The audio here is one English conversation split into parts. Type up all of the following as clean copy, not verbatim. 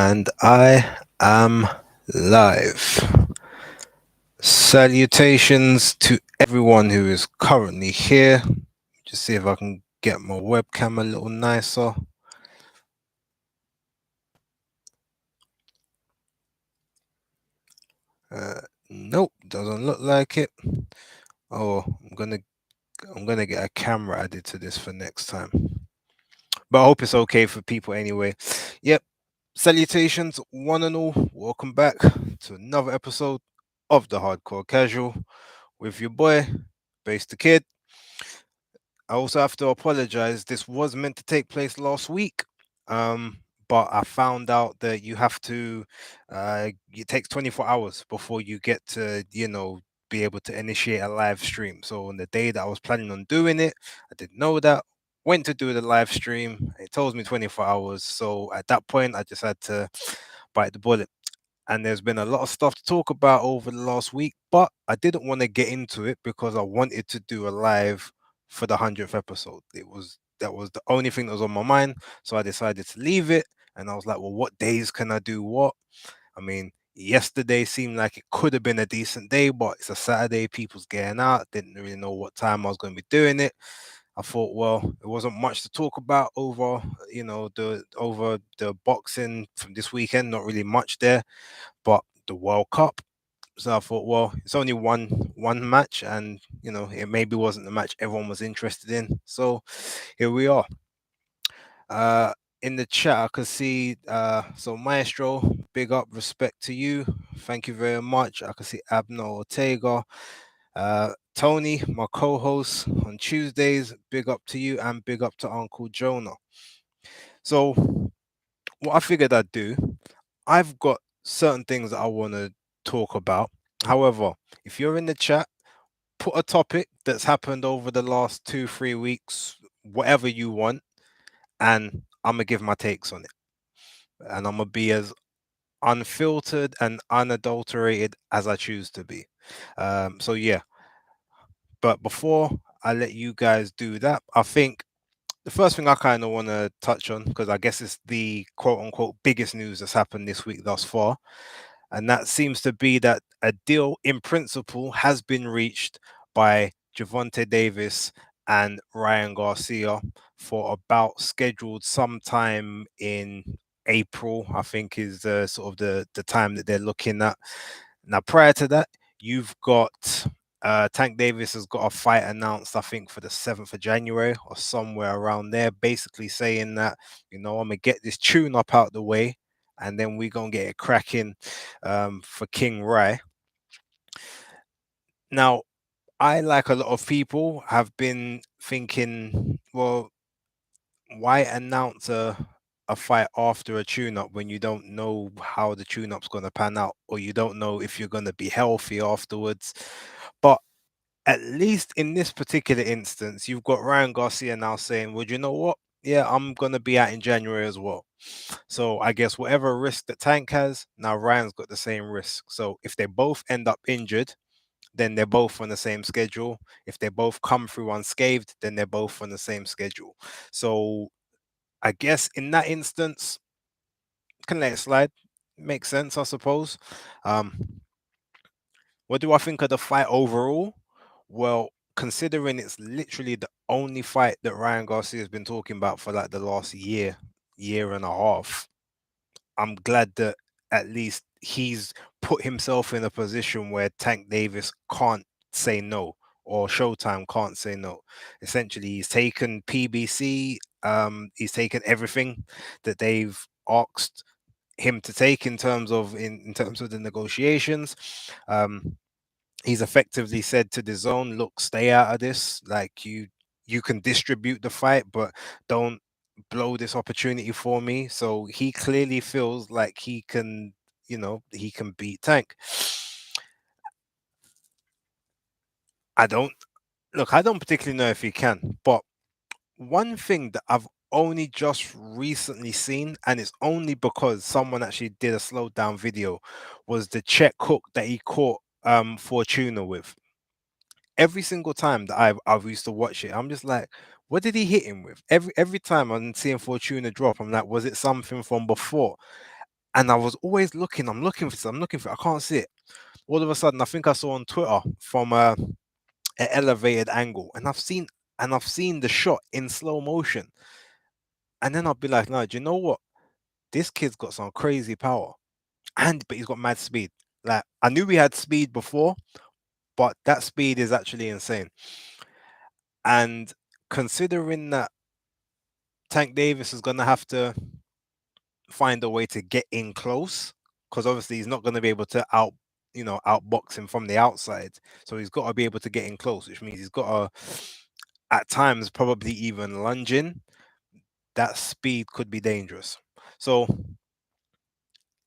And I am live. Salutations to everyone who is currently here. Just see if I can get my webcam a little nicer. Nope, doesn't look like it. Oh, I'm gonna get a camera added to this for next time. But I hope it's okay for people anyway. Yep. Salutations, one and all. Welcome back to another episode of the Hardcore Casual with your boy, Base the Kid. I also have to apologize. This was meant to take place last week, but I found out that you have to. It takes 24 hours before you get to, be able to initiate a live stream. So on the day that I was planning on doing it, I didn't know that. Went to do the live stream. It told me 24 hours. So at that point, I just had to bite the bullet. And there's been a lot of stuff to talk about over the last week, but I didn't want to get into it because I wanted to do a live for the 100th episode. That was the only thing that was on my mind, so I decided to leave it. And I was like, well, what days can I do what? I mean, yesterday seemed like it could have been a decent day, but it's a Saturday, people's getting out. Didn't really know what time I was going to be doing it. I thought, well, it wasn't much to talk about over the boxing from this weekend. Not really much there, but the World Cup. So I thought, well, it's only one match, and it maybe wasn't the match everyone was interested in. So here we are. Uh, in the chat, I could see so Maestro, big up, respect to you. Thank you very much. I can see Abner Ortega. Tony, my co-host on Tuesdays, big up to you and big up to Uncle Jonah. So what I figured I'd do, I've got certain things that I want to talk about. However, if you're in the chat, put a topic that's happened over the last 2, 3 weeks, whatever you want, and I'm gonna give my takes on it. And I'm gonna be as unfiltered and unadulterated as I choose to be. So yeah, but before I let you guys do that, I think the first thing I kind of want to touch on, because I guess it's the quote unquote biggest news that's happened this week thus far, and that seems to be that a deal in principle has been reached by Javonte Davis and Ryan Garcia for about scheduled sometime in April, I think is sort of the time that they're looking at. Now, prior to that, you've got Tank Davis has got a fight announced, I think, for the 7th of January or somewhere around there, basically saying that, I'm gonna get this tune up out the way and then we're gonna get it cracking for King Rai. Now, I, like a lot of people, have been thinking, well, why announce a fight after a tune-up when you don't know how the tune-up's gonna pan out, or you don't know if you're gonna be healthy afterwards? But at least in this particular instance, you've got Ryan Garcia now saying, well, you know what? Yeah, I'm gonna be out in January as well. So I guess whatever risk that Tank has, now Ryan's got the same risk. So if they both end up injured, then they're both on the same schedule. If they both come through unscathed, then they're both on the same schedule. So I guess in that instance, can let it slide. Makes sense, I suppose. Um, what do I think of the fight overall? Well, considering it's literally the only fight that Ryan Garcia has been talking about for like the last year and a half, I'm glad that at least he's put himself in a position where Tank Davis can't say no, or Showtime can't say no. Essentially, he's taken PBC, he's taken everything that they've asked him to take in terms of the negotiations. Um, he's effectively said to the zone, look, stay out of this. Like, you can distribute the fight, but don't blow this opportunity for me. So he clearly feels like he can beat Tank. I don't I don't particularly know if he can, but one thing that I've only just recently seen, and it's only because someone actually did a slowed down video, was the check hook that he caught Fortuna with. Every single time that I've used to watch it, I'm just like, what did he hit him with? Every time I'm seeing Fortuna drop, I'm like, was it something from before? And I was always looking. I'm looking for. I'm looking for. I can't see it. All of a sudden, I think I saw on Twitter from an elevated angle, and I've seen the shot in slow motion. And then I'll be like, no, do you know what? This kid's got some crazy power, and but he's got mad speed. Like I knew he had speed before, but that speed is actually insane. And considering that Tank Davis is gonna have to find a way to get in close, because obviously he's not gonna be able to outbox him from the outside. So he's got to be able to get in close, which means he's got to at times probably even lunge in. That speed could be dangerous. So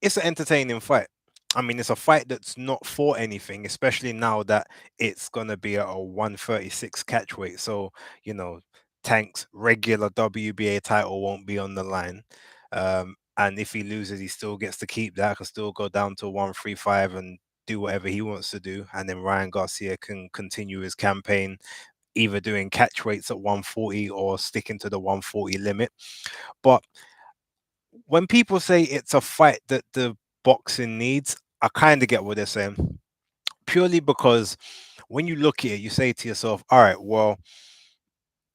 it's an entertaining fight. I mean, it's a fight that's not for anything, especially now that it's gonna be at a 136 catch weight. So, you know, Tank's regular WBA title won't be on the line. And if he loses, he still gets to keep that, can still go down to 135 and do whatever he wants to do. And then Ryan Garcia can continue his campaign, either doing catch weights at 140 or sticking to the 140 limit. But when people say it's a fight that the boxing needs, I kind of get what they're saying. Purely because when you look at it, you say to yourself, all right, well,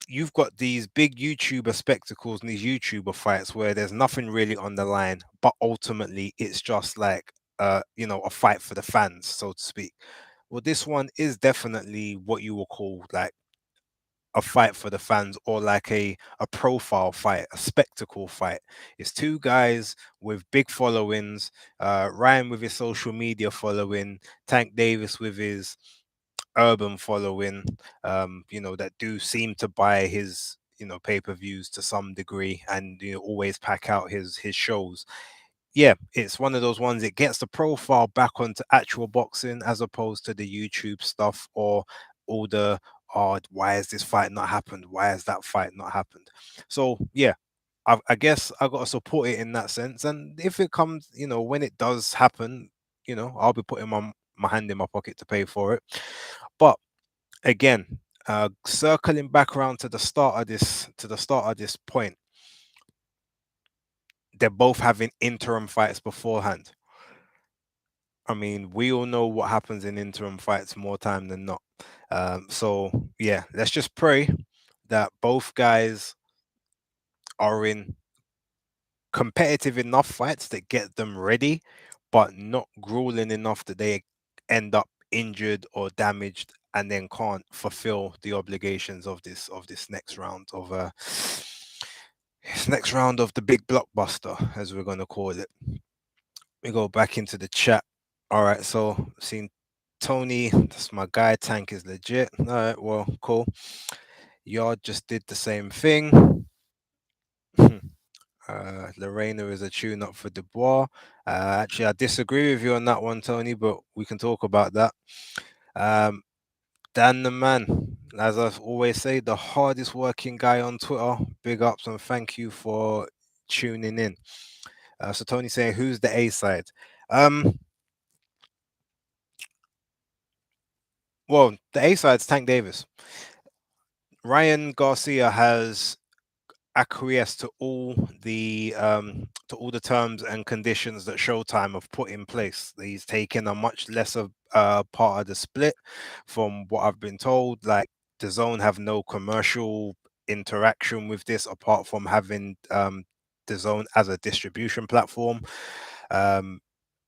you've got these big YouTuber spectacles and these YouTuber fights where there's nothing really on the line, but ultimately it's just like, a fight for the fans, so to speak. Well, this one is definitely what you will call like a fight for the fans, or like a profile fight, a spectacle fight. It's two guys with big followings, Ryan with his social media following, Tank Davis with his urban following, that do seem to buy his pay-per-views to some degree, and always pack out his shows. Yeah, it's one of those ones. It gets the profile back onto actual boxing as opposed to the YouTube stuff, or all the why has this fight not happened? Why has that fight not happened? So yeah, I guess I got to support it in that sense. And if it comes, when it does happen, I'll be putting my hand in my pocket to pay for it. But again, circling back around to the start of this point, they're both having interim fights beforehand. I mean, we all know what happens in interim fights more time than not. So yeah, let's just pray that both guys are in competitive enough fights that get them ready, but not grueling enough that they end up injured or damaged and then can't fulfill the obligations of this next round of this next round of the big blockbuster, as we're gonna call it. We go back into the chat. All right, so seen Tony, that's my guy. Tank is legit. All right, well, cool. Yard just did the same thing. Lorena is a tune up for Dubois. Actually, I disagree with you on that one, Tony, but we can talk about that. Um, Dan the man, as I always say, the hardest working guy on Twitter. Big ups and thank you for tuning in. So Tony saying, who's the A side? Um, well, the A side's Tank Davis. Ryan Garcia has acquiesced to all the terms and conditions that Showtime have put in place. He's taken a much lesser part of the split, from what I've been told. Like the Zone have no commercial interaction with this apart from having the Zone as a distribution platform. Um,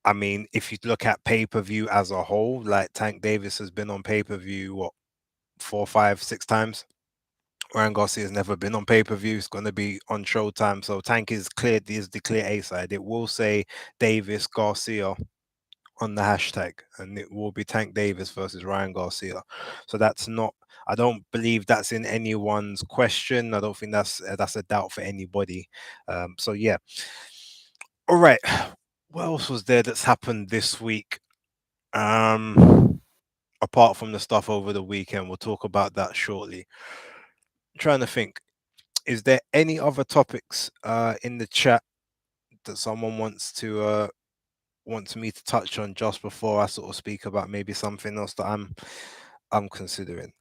I mean, if you look at pay-per-view as a whole, like Tank Davis has been on pay-per-view what, 4, 5, 6 times. Ryan Garcia has never been on pay-per-view. It's going to be on Showtime. So Tank is the clear A side. It will say Davis Garcia on the hashtag, and it will be Tank Davis versus Ryan Garcia. So that's not. I don't believe that's in anyone's question. I don't think that's a doubt for anybody. So yeah. All right. What else was there that's happened this week? Apart from the stuff over the weekend, we'll talk about that shortly. Trying to think. Is there any other topics in the chat that someone wants me to touch on just before I sort of speak about maybe something else that I'm considering?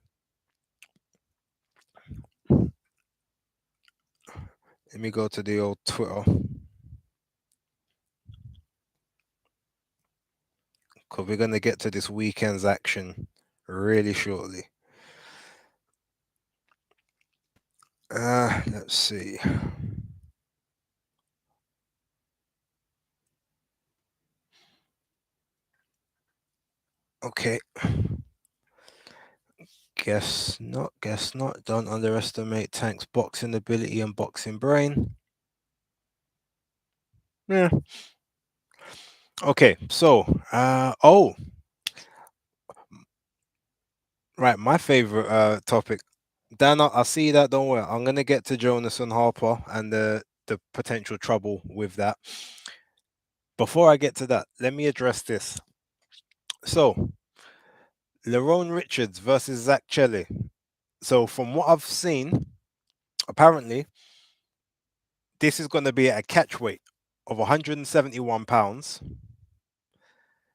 Let me go to the old Twitter. because we're gonna get to this weekend's action really shortly. Let's see. Okay, guess not. Guess not. Don't underestimate Tank's boxing ability and boxing brain. Yeah. Okay, so right, my favorite topic. Dan, I'll see that. Don't worry. I'm gonna get to Jonas and Harper and the potential trouble with that. Before I get to that, let me address this. So, Lerone Richards versus Zach Chelly. So, from what I've seen, apparently this is going to be at a catch weight of 171 pounds.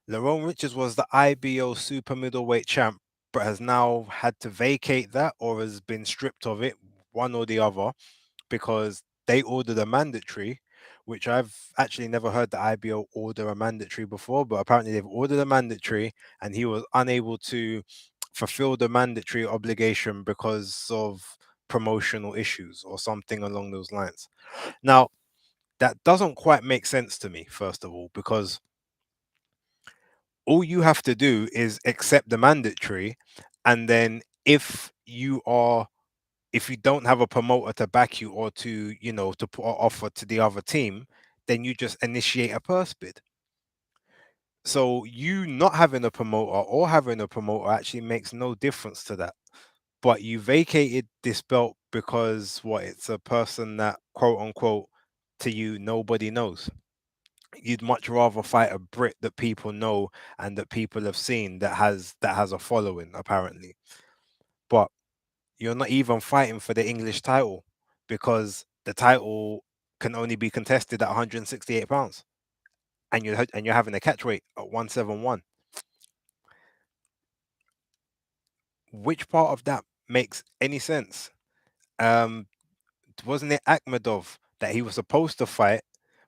Lerone Richards was the IBO super middleweight champ, but has now had to vacate that or has been stripped of it, one or the other, because they ordered a mandatory, which I've actually never heard the IBO order a mandatory before, but apparently they've ordered a mandatory and he was unable to fulfill the mandatory obligation because of promotional issues or something along those lines. Now, that doesn't quite make sense to me, first of all, because all you have to do is accept the mandatory, and then if you don't have a promoter to back you or to to put an offer to the other team, then you just initiate a purse bid. So you not having a promoter or having a promoter actually makes no difference to that. But you vacated this belt because what, it's a person that quote unquote to you nobody knows. You'd much rather fight a Brit that people know and that people have seen, that has a following apparently. But you're not even fighting for the English title because the title can only be contested at 168 pounds, and you're having a catch weight at 171. Which part of that makes any sense? Um, wasn't it Akhmedov that he was supposed to fight,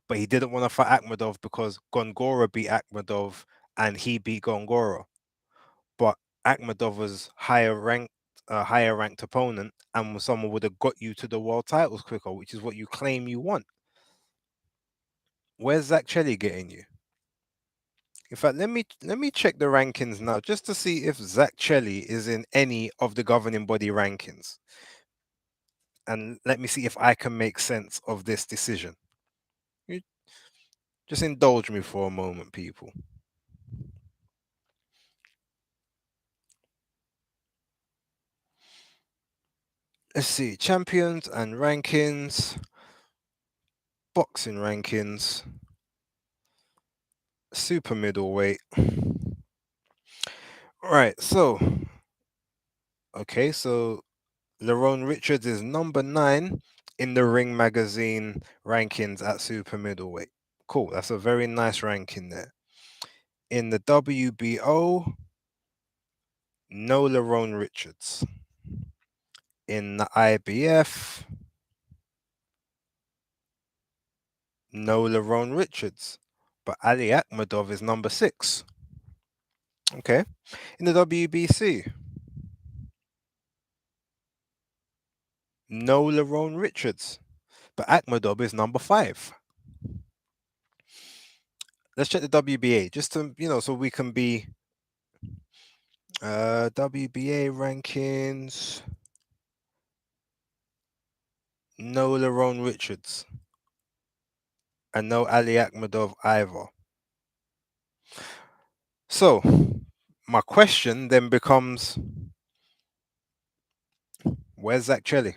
but he didn't want to fight Akhmedov because Gongora beat Akhmedov and he beat Gongora, but Akhmedov was higher ranked, a higher ranked opponent, and someone would have got you to the world titles quicker, which is what you claim you want. Where's Zach Chelly getting you? In fact, let me check the rankings now just to see if Zach Chelly is in any of the governing body rankings, and let me see if I can make sense of this decision. You just indulge me for a moment, people. Let's see, champions and rankings, boxing rankings, super middleweight. Right, so okay, so Lerone Richards is number 9 in the Ring Magazine rankings at super middleweight. Cool, that's a very nice ranking there. In the WBO, no Lerone Richards. In the IBF, no Lerone Richards. But Ali Akhmedov is number 6. Okay. In the WBC, no Lerone Richards. But Akhmedov is number 5. Let's check the WBA just to, so we can be WBA rankings. No Lerone Richards. And no Ali Akhmedov either. So, my question then becomes, where's Zach Chelly?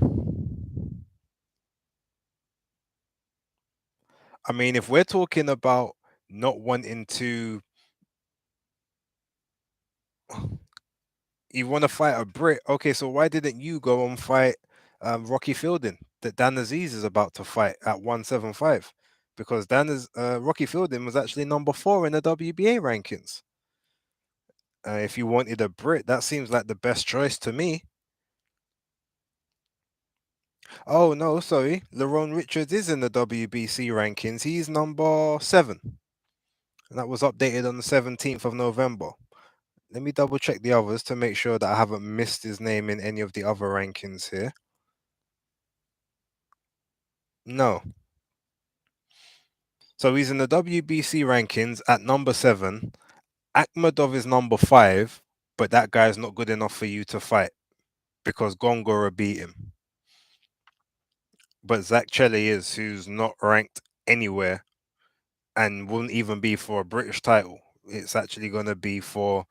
I mean, if we're talking about not wanting to, you want to fight a Brit, okay, so why didn't you go and fight Rocky Fielding that Dan Aziz is about to fight at 175? Because Rocky Fielding was actually number 4 in the WBA rankings. If you wanted a Brit, that seems like the best choice to me. Oh no, sorry. Lerone Richards is in the WBC rankings. He's number 7. and that was updated on the 17th of November. Let me double check the others to make sure that I haven't missed his name in any of the other rankings here. No. So he's in the WBC rankings at number 7. Akhmadov is number 5, but that guy's not good enough for you to fight because Gongora beat him. But Zach Chelly is, who's not ranked anywhere and wouldn't even be for a British title. It's actually going to be for,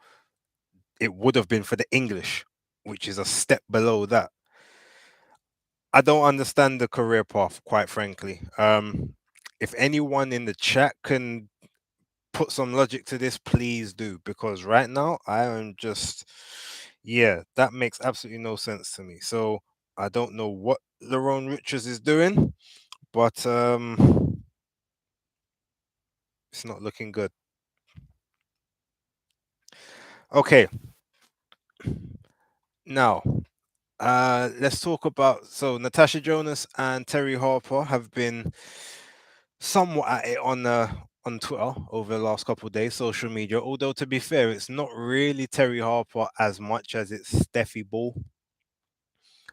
it would have been for the English, which is a step below that. I don't understand the career path, quite frankly. If anyone in the chat can put some logic to this, please do, because right now I am just, yeah, that makes absolutely no sense to me. So I don't know what Lerone Richards is doing, but it's not looking good. Okay, now let's talk about, so Natasha Jonas and Terry Harper have been somewhat at it on Twitter over the last couple of days, social media. Although to be fair, it's not really Terry Harper as much as it's Steffi Ball.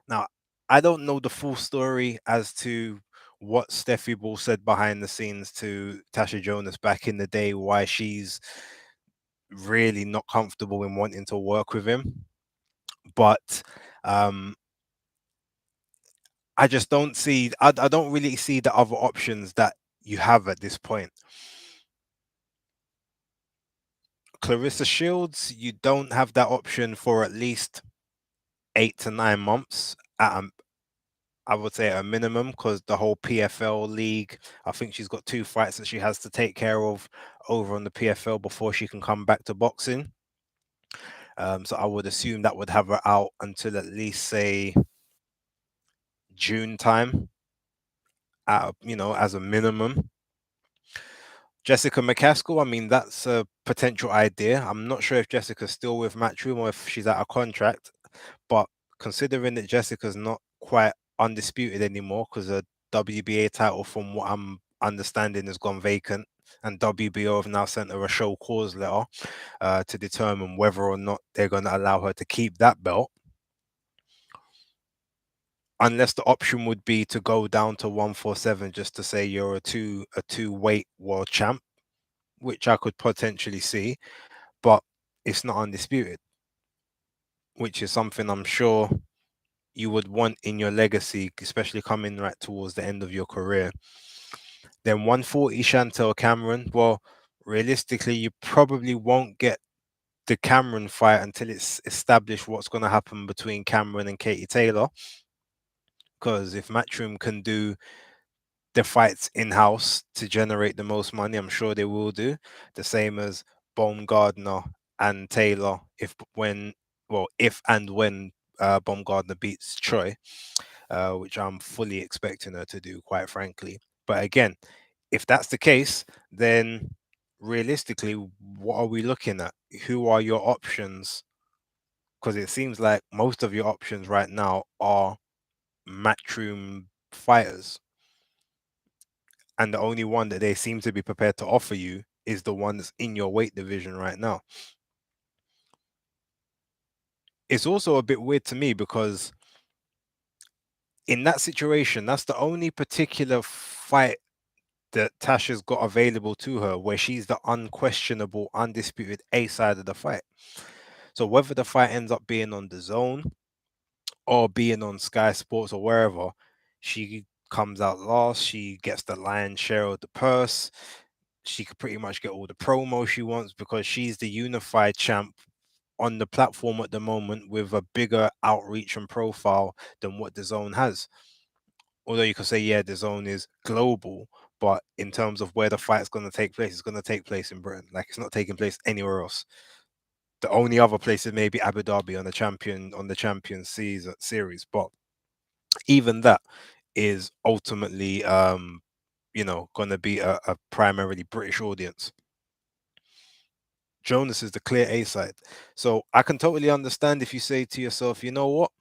Now, I don't know the full story as to what Steffi Ball said behind the scenes to Tasha Jonas back in the day, why she's really not comfortable in wanting to work with him. But um, I just don't see, I don't really see the other options that you have at this point. Clarissa Shields, you don't have that option for at least 8 to 9 months at I would say at a minimum, because the whole PFL league, I think she's got 2 fights that she has to take care of over on the PFL before she can come back to boxing. So I would assume that would have her out until at least say June time, as a minimum. Jessica McCaskill, I mean, that's a potential idea. I'm not sure if Jessica's still with Matchroom or if she's out of contract, but considering that Jessica's not quite undisputed anymore because the WBA title, from what I'm understanding, has gone vacant, and WBO have now sent her a show cause letter to determine whether or not they're going to allow her to keep that belt. Unless the option would be to go down to 147 just to say you're a two weight world champ, which I could potentially see, but it's not undisputed, which is something I'm sure you would want in your legacy, especially coming right towards the end of your career. Then 140 Chantel Cameron. Well, realistically, you probably won't get the Cameron fight until it's established what's going to happen between Cameron and Katie Taylor. Because if Matchroom can do the fights in house to generate the most money, I'm sure they will do. The same as Baumgardner and Taylor, if and when Baumgardner beats Troy, which I'm fully expecting her to do, quite frankly. But again, if that's the case, then realistically, what are we looking at? Who are your options? Because it seems like most of your options right now are Matchroom fighters, and the only one that they seem to be prepared to offer you is the one that's in your weight division right now. It's also a bit weird to me because in that situation, that's the only particular fight that Tasha's got available to her where she's the unquestionable, undisputed A side of the fight. So whether the fight ends up being on the Zone or being on Sky Sports or wherever, she comes out last. She gets the lion's share of the purse. She could pretty much get all the promo she wants because she's the unified champ on the platform at the moment with a bigger outreach and profile than what the Zone has. Although you could say, yeah, the Zone is global, but in terms of where the fight's going to take place, it's going to take place in Britain. Like, it's not taking place anywhere else. The only other place is maybe Abu Dhabi on the champion series, but even that is ultimately going to be a primarily British audience. Jonas is the clear A side. So I can totally understand if you say to yourself, you know what,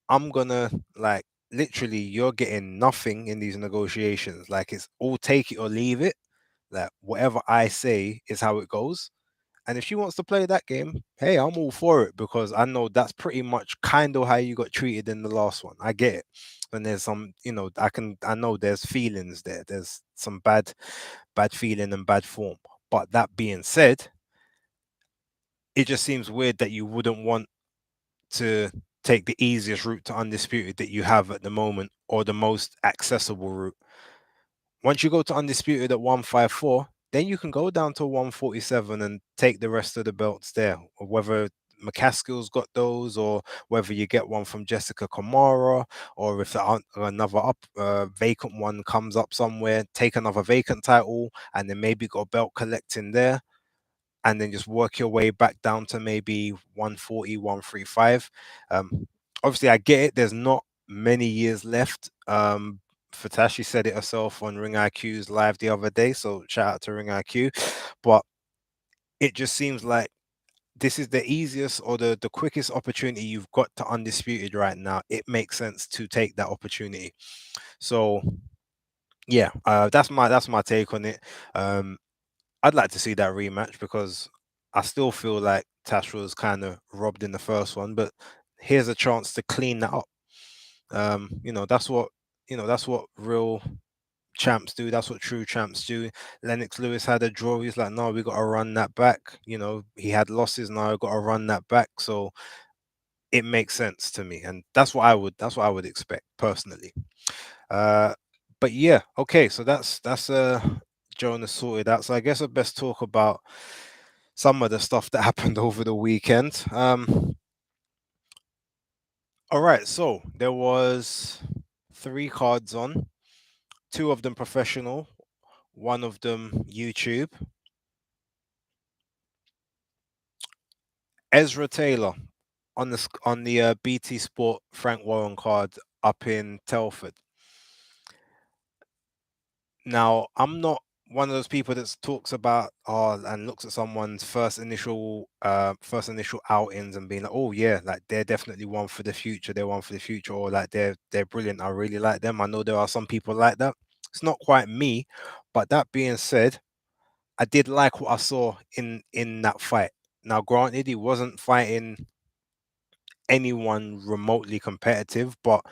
I'm gonna, like, literally, you're getting nothing in these negotiations. Like, it's all take it or leave it. Like whatever I say is how it goes. And if she wants to play that game, hey, I'm all for it because I know that's pretty much kind of how you got treated in the last one. I get it. And there's some, I know there's feelings there. There's some bad feeling and bad form. But that being said, it just seems weird that you wouldn't want to take the easiest route to undisputed that you have at the moment or the most accessible route. Once you go to undisputed at 154, then you can go down to 147 and take the rest of the belts there. Or whether McCaskill's got those, or whether you get one from Jessica Kamara, or if another vacant one comes up somewhere, take another vacant title, and then maybe got a belt collecting there, and then just work your way back down to maybe 140, 135. Obviously, I get it. There's not many years left. Fatashi said it herself on Ring IQ's live the other day, so shout out to Ring IQ. But it just seems like this is the easiest or the quickest opportunity you've got to undisputed right now. It makes sense to take that opportunity. So yeah, that's my take on it. Um, I'd like to see that rematch because I still feel like Tash was kind of robbed in the first one, but here's a chance to clean that up. That's what real champs do. That's what true champs do. Lennox Lewis had a draw. He's like, no, we got to run that back. He had losses. Now I got to run that back. So it makes sense to me, and that's what I would expect personally. Uh, but yeah, okay. So that's Jonas sorted out. So I guess I best talk about some of the stuff that happened over the weekend. All right, so there was three cards on, two of them professional, one of them YouTube. Ezra Taylor on the BT Sport Frank Warren card up in Telford. Now, I'm not one of those people that talks about and looks at someone's first initial outings and being like, oh yeah, like they're definitely one for the future. They're one for the future, or like they're brilliant. I really like them. I know there are some people like that. It's not quite me, but that being said, I did like what I saw in that fight. Now, granted, he wasn't fighting anyone remotely competitive, but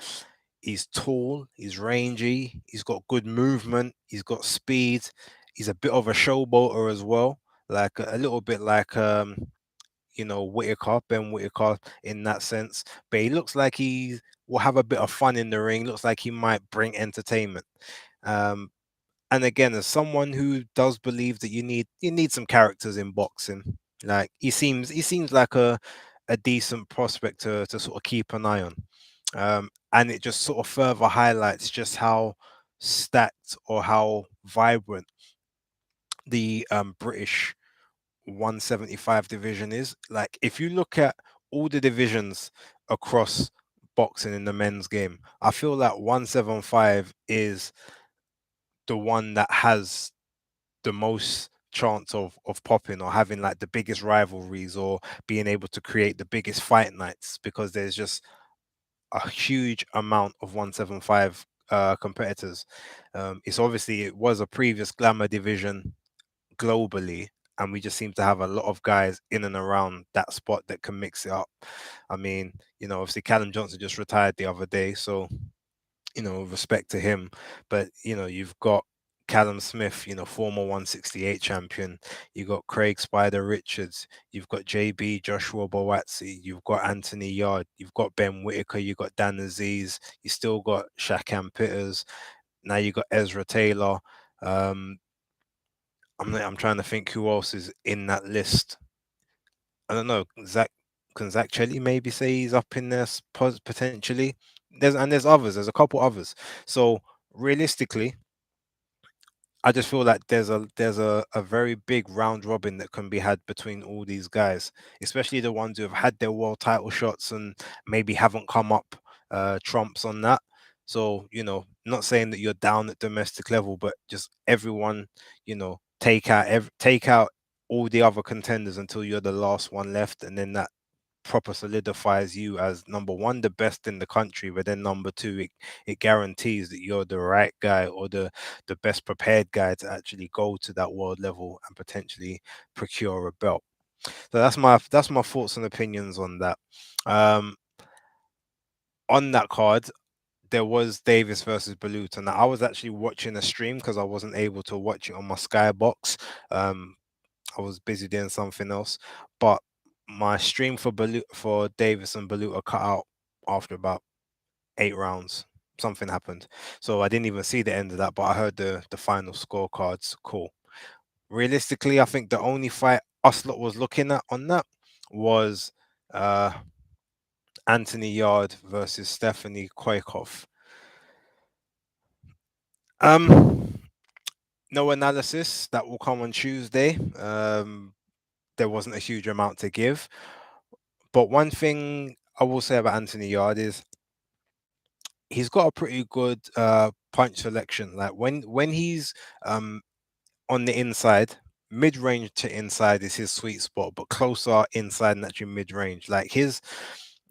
he's tall, he's rangy, he's got good movement, he's got speed, he's a bit of a showboater as well, like a little bit like Whitaker, Ben Whitaker in that sense. But he looks like he will have a bit of fun in the ring. Looks like he might bring entertainment. Um, and again, as someone who does believe that you need some characters in boxing, like he seems like a decent prospect to sort of keep an eye on. And it just sort of further highlights just how stacked or how vibrant the British 175 division is. Like if you look at all the divisions across boxing in the men's game, I feel like 175 is the one that has the most chance of popping or having like the biggest rivalries or being able to create the biggest fight nights because there's just a huge amount of 175 competitors. It was a previous glamour division globally, and we just seem to have a lot of guys in and around that spot that can mix it up. I mean, obviously Callum Johnson just retired the other day, so respect to him. But you've got Callum Smith, former 168 champion. You've got Craig Spider Richards. You've got JB Joshua Boatsi. You've got Anthony Yard. You've got Ben Whitaker. You've got Dan Aziz. You still got Shakan Pitters. Now you got Ezra Taylor. Um, I'm trying to think who else is in that list. I don't know. Can Zach Chelly maybe say he's up in there potentially? There's others. There's a couple others. So realistically, I just feel like there's a very big round robin that can be had between all these guys, especially the ones who have had their world title shots and maybe haven't come up trumps on that. So, not saying that you're down at domestic level, but just everyone, take out all the other contenders until you're the last one left, and then that proper solidifies you as number one, the best in the country, but then number two, it guarantees that you're the right guy or the best prepared guy to actually go to that world level and potentially procure a belt. So that's my thoughts and opinions on that. Um, on that card, there was Davis versus Baluta. Now I was actually watching a stream because I wasn't able to watch it on my Skybox. Um, I was busy doing something else, but my stream for Davis and Baluta cut out after about 8 rounds. Something happened, so I didn't even see the end of that. But I heard the final scorecards. Cool. Realistically, I think the only fight us lot was looking at on that was uh Anthony Yard versus Stephanie Koikov. Um, no analysis. That will come on Tuesday. There wasn't a huge amount to give. But one thing I will say about Anthony Yard is he's got a pretty good punch selection. Like when he's on the inside, mid range to inside is his sweet spot, but closer inside and actually mid range. Like his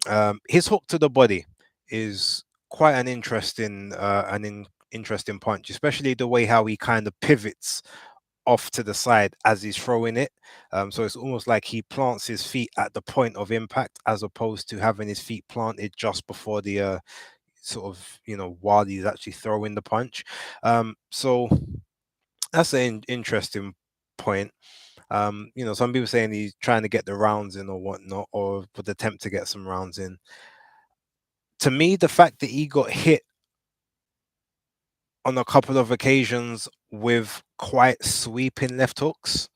hook to the body is quite an interesting interesting punch, especially the way how he kind of pivots off to the side as he's throwing it. So it's almost like he plants his feet at the point of impact as opposed to having his feet planted just before the sort of while he's actually throwing the punch. So that's an interesting point. Some people saying he's trying to get the rounds in or whatnot, or would attempt to get some rounds in. To me, the fact that he got hit on a couple of occasions with quite sweeping left hooks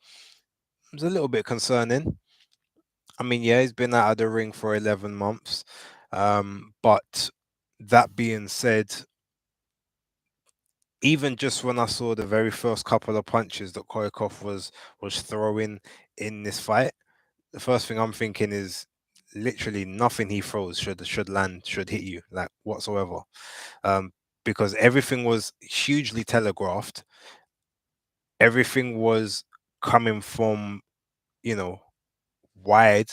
was a little bit concerning. I mean, yeah, he's been out of the ring for 11 months. But that being said, even just when I saw the very first couple of punches that Koikov was throwing in this fight, the first thing I'm thinking is literally nothing he throws should land, should hit you, like whatsoever. Um, because everything was hugely telegraphed. Everything was coming from, you know, wide,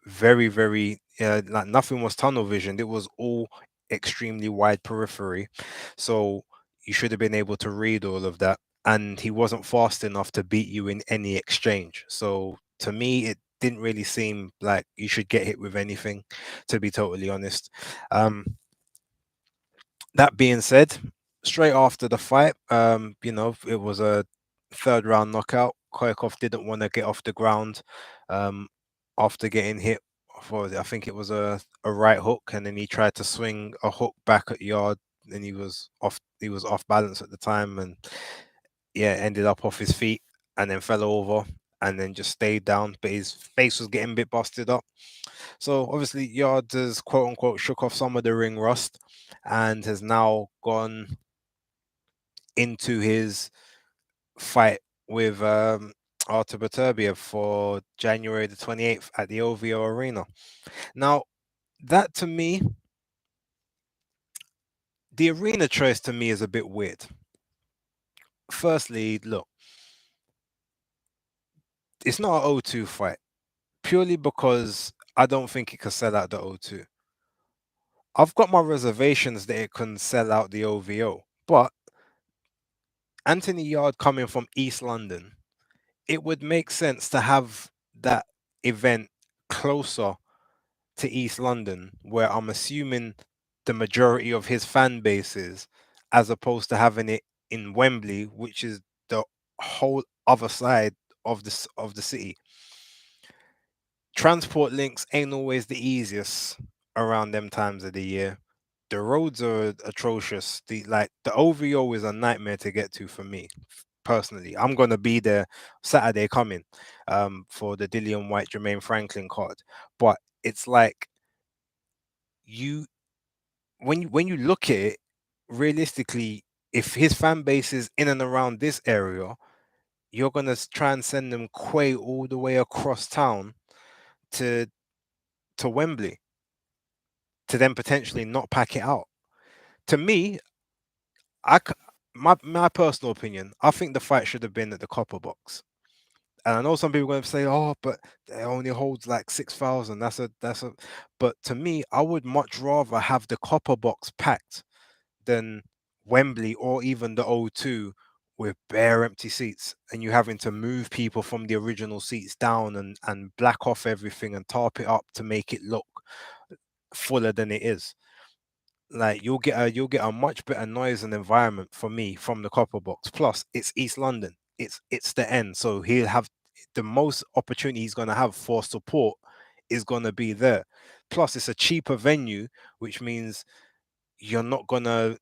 very, very, like nothing was tunnel vision. It was all extremely wide periphery. So you should have been able to read all of that. And he wasn't fast enough to beat you in any exchange. So to me, it didn't really seem like you should get hit with anything, to be totally honest. That being said, straight after the fight, it was a third round knockout. Koikov didn't want to get off the ground um, after getting hit. I think it was a right hook, and then he tried to swing a hook back at Yard, and he was off. He was off balance at the time, and yeah, ended up off his feet, and then fell over, and then just stayed down. But his face was getting a bit busted up. So obviously, Yard has quote unquote shook off some of the ring rust and has now gone into his fight with Artur Beterbiev for January the 28th at the OVO Arena. Now, that to me, the arena choice to me is a bit weird. Firstly, look, it's not an O2 fight purely because I don't think it could sell out the O2. I've got my reservations that it can sell out the OVO, but Anthony Yard coming from East London, it would make sense to have that event closer to East London, where I'm assuming the majority of his fan base is, as opposed to having it in Wembley, which is the whole other side of the city. Transport links ain't always the easiest around them times of the year. The roads are atrocious. The OVO is a nightmare to get to for me personally. I'm gonna be there Saturday coming for the Dillian White Jermaine Franklin card. But it's like you when you look at it realistically, if his fan base is in and around this area, you're gonna try and send them quay all the way across town to Wembley to then potentially not pack it out. To me, my personal opinion, I think the fight should have been at the Copper Box. And I know some people are going to say, "Oh, but it only holds like 6,000." That's a. But to me, I would much rather have the copper box packed than Wembley or even the O2 with bare empty seats, and you having to move people from the original seats down and black off everything and tarp it up to make it look fuller than it is. Like you'll get a much better noise and environment for me from the copper box. Plus, it's East London. It's the end, so he'll have the most opportunity he's gonna have for support is gonna be there. Plus, it's a cheaper venue, which means you're not gonna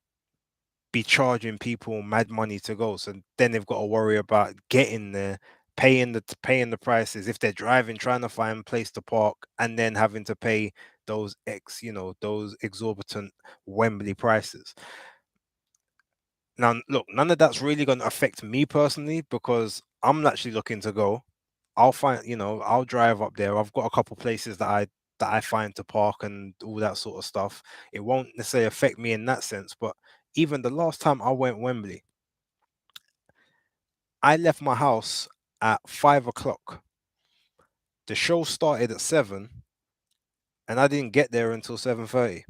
be charging people mad money to go. So then they've got to worry about getting there, paying the prices if they're driving, trying to find a place to park, and then having to pay those exorbitant Wembley prices. Now, look, none of that's really going to affect me personally because I'm actually looking to go. I'll drive up there. I've got a couple places that I find to park and all that sort of stuff. It won't necessarily affect me in that sense, but even the last time I went Wembley, I left my house at 5 o'clock. The show started at 7, and I didn't get there until 7:30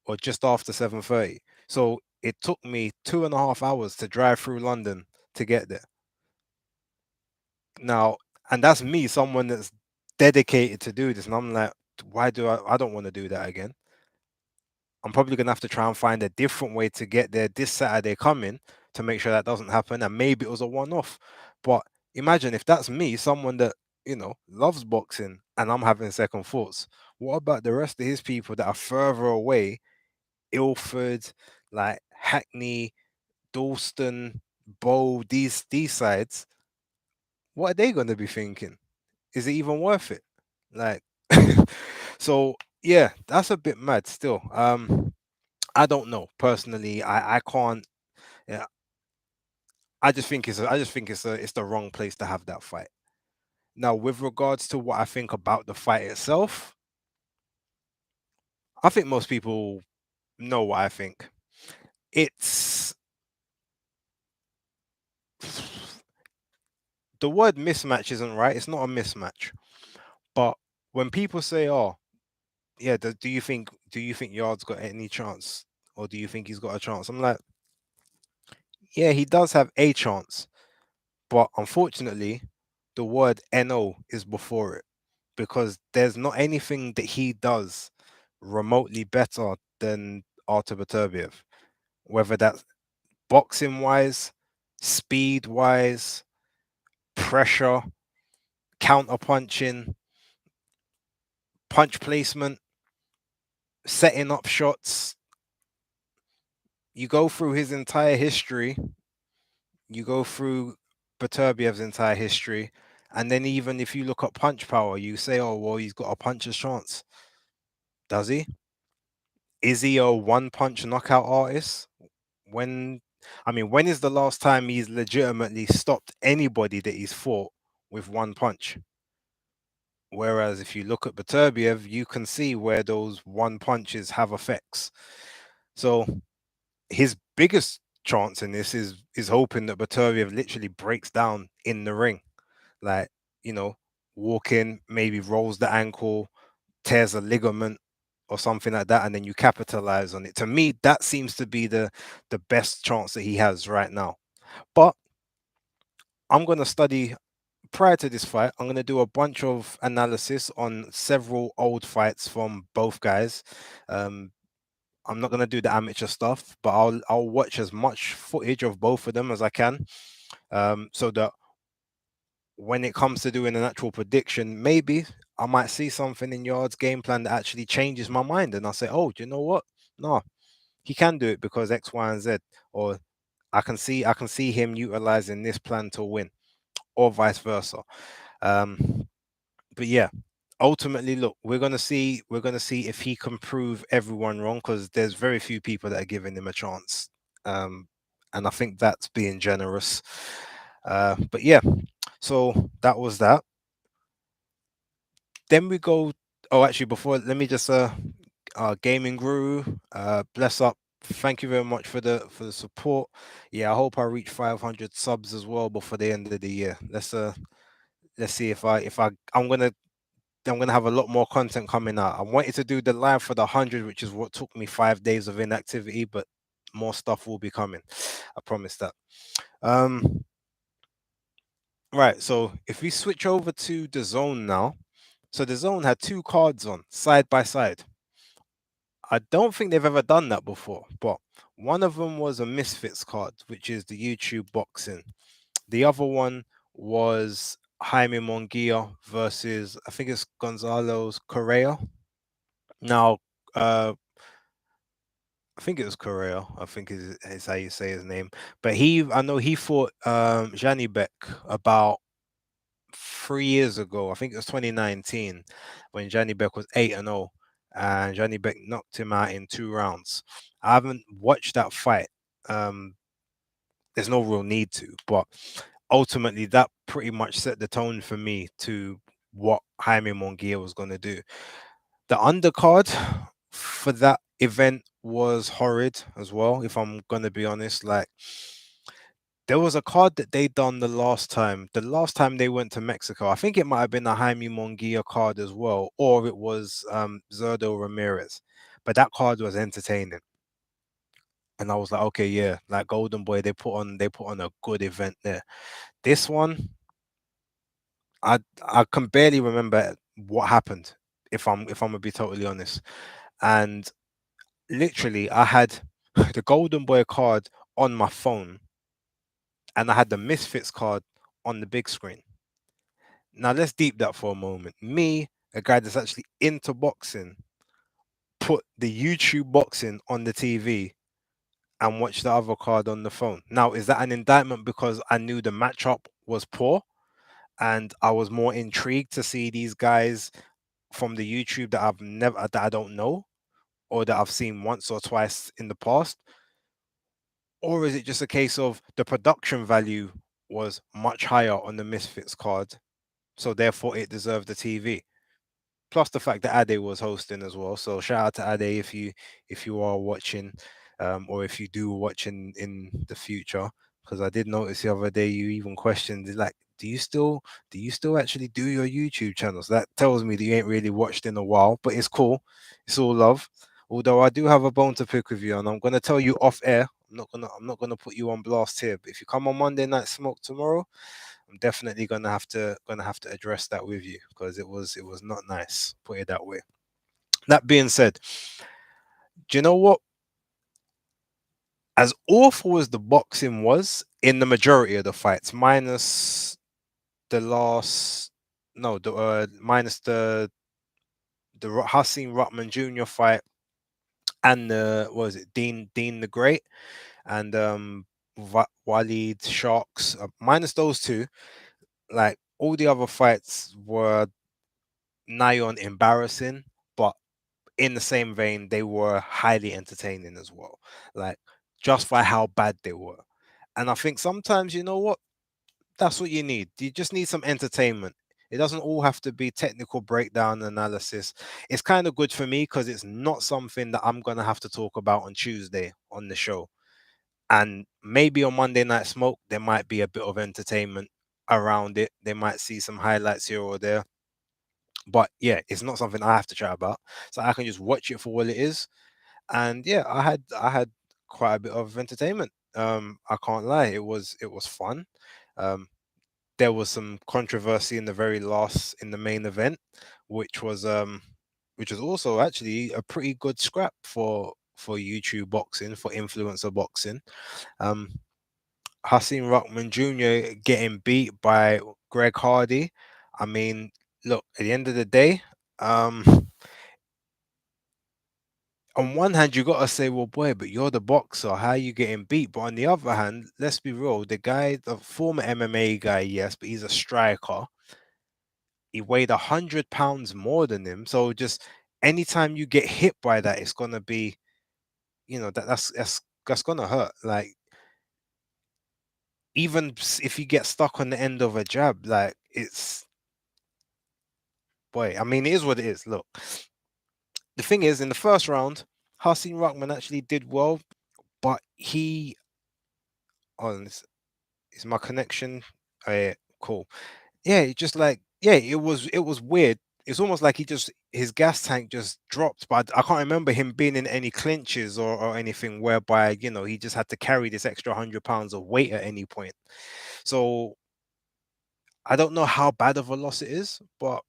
or just after 7:30. So it took me 2.5 hours to drive through London to get there. Now, and that's me, someone that's dedicated to do this, and I'm like, why do I don't want to do that again. I'm probably gonna have to try and find a different way to get there this Saturday coming to make sure that doesn't happen. And maybe it was a one-off. But imagine if that's me, someone that loves boxing, and I'm having second thoughts. What about the rest of his people that are further away, Ilford, like Hackney, Dalston, Bow, these sides? What are they gonna be thinking? Is it even worth it? Like, so yeah, that's a bit mad still. I don't know personally. I can't. Yeah, I just think it's the wrong place to have that fight. Now, with regards to what I think about the fight itself, I think most people know what I think. It's the word mismatch isn't right. It's not a mismatch. But when people say, "Oh, yeah," do you think Yard's got any chance, or do you think he's got a chance? I'm like, yeah, he does have a chance, but unfortunately, the word "no" is before it because there's not anything that he does remotely better than Artur Beterbiev, whether that's boxing wise, speed wise, pressure, counter punching, punch placement, setting up shots. You go through his entire history, you go through Beterbiev's entire history, and then even if you look at punch power, you say, oh, well, he's got a puncher's chance. Does he? Is he a one punch knockout artist? When, when is the last time he's legitimately stopped anybody that he's fought with one punch? Whereas if you look at Beterbiev, you can see where those one punches have effects. So his biggest chance in this is hoping that Beterbiev literally breaks down in the ring, like you know, walk in, maybe rolls the ankle, tears a ligament or something like that, and then you capitalize on it. To me, that seems to be the best chance that he has right now. But I'm gonna study prior to this fight. I'm gonna do a bunch of analysis on several old fights from both guys. Um, I'm not gonna do the amateur stuff, but I'll watch as much footage of both of them as I can, so that when it comes to doing an actual prediction, maybe I might see something in Yard's game plan that actually changes my mind, and I say, "Oh, do you know what? No, he can do it because X, Y, and Z," or I can see him utilizing this plan to win, or vice versa. Um, but yeah, ultimately, look, we're gonna see if he can prove everyone wrong because there's very few people that are giving him a chance, um, and I think that's being generous. But yeah, so that was that. Then we go. Oh, actually, before let me just gaming guru, bless up. Thank you very much for the support. Yeah, I hope I reach 500 subs as well before the end of the year. Let's let's see I'm gonna have a lot more content coming out. I wanted to do the live for the 100, which is what took me 5 days of inactivity, but more stuff will be coming. I promise that. Um, right. So if we switch over to the zone now, so the zone had two cards on side by side. I don't think they've ever done that before, but one of them was a Misfits card, which is the YouTube boxing. The other one was Jaime Monguia versus, I think it's Gonzalo Correa. Now, I think it was Correa. I think is how you say his name. But I know he fought Janibek about 3 years ago. I think it was 2019 when Janibek was 8-0, and Janibek knocked him out in 2 rounds. I haven't watched that fight. Um, there's no real need to, but ultimately that pretty much set the tone for me to what Jaime Monguia was going to do. The undercard for that event was horrid as well, if I'm going to be honest. Like, there was a card that they done the last time they went to Mexico. I think it might have been a Jaime Monguia card as well, or it was Zerdo Ramirez. But that card was entertaining. And I was like, okay, yeah, like Golden Boy, they put on a good event there. This one, I can barely remember what happened, if I'm gonna be totally honest. And literally, I had the Golden Boy card on my phone, and I had the Misfits card on the big screen. Now let's deep that for a moment. Me, a guy that's actually into boxing, put the YouTube boxing on the TV and watch the other card on the phone. Now, is that an indictment because I knew the matchup was poor and I was more intrigued to see these guys from the YouTube that I don't know, or that I've seen once or twice in the past? Or is it just a case of the production value was much higher on the Misfits card, so therefore it deserved the TV? Plus the fact that Ade was hosting as well. So shout out to Ade if you are watching, or if you do watch in the future, because I did notice the other day you even questioned like, do you still actually do your YouTube channels? That tells me that you ain't really watched in a while, but it's cool. It's all love. Although I do have a bone to pick with you, and I'm gonna tell you off air. I'm not gonna put you on blast here. But if you come on Monday Night Smoke tomorrow, I'm definitely gonna have to address that with you, because it was not nice. Put it that way. That being said, do you know what? As awful as the boxing was in the majority of the fights, minus the last, no, minus the Hasim Ruckman Jr. fight and the what was it, Dean the Great and Walid Sharks, minus those two, like all the other fights were nigh on embarrassing, but in the same vein, they were highly entertaining as well. Like, just by how bad they were. And I think sometimes, you know what? That's what you need. You just need some entertainment. It doesn't all have to be technical breakdown analysis. It's kind of good for me because it's not something that I'm gonna have to talk about on Tuesday on the show. And maybe on Monday Night Smoke, there might be a bit of entertainment around it. They might see some highlights here or there. But yeah, it's not something I have to chat about. So I can just watch it for what it is. And yeah, I had quite a bit of entertainment. I can't lie, it was fun. Um, there was some controversy in the main event, which was um which was also actually a pretty good scrap for YouTube boxing, for influencer boxing. Um, Hasim Ruckman Jr. getting beat by Greg Hardy. I mean, look, at the end of the day, on one hand, you gotta say, well, boy, but you're the boxer. How are you getting beat? But on the other hand, let's be real. The guy, the former MMA guy, yes, but he's a striker. He weighed 100 pounds more than him. So just anytime you get hit by that, it's gonna be, that's gonna hurt. Like, even if you get stuck on the end of a jab, like, it's, boy. I mean, it is what it is. Look, the thing is, in the first round, Hasim Ruckman actually did well, but he, oh, is my connection? Cool. Yeah, it just like yeah, it was weird. It's almost like he just his gas tank just dropped, but I can't remember him being in any clinches or anything whereby he just had to carry this extra 100 pounds of weight at any point. So I don't know how bad of a loss it is, but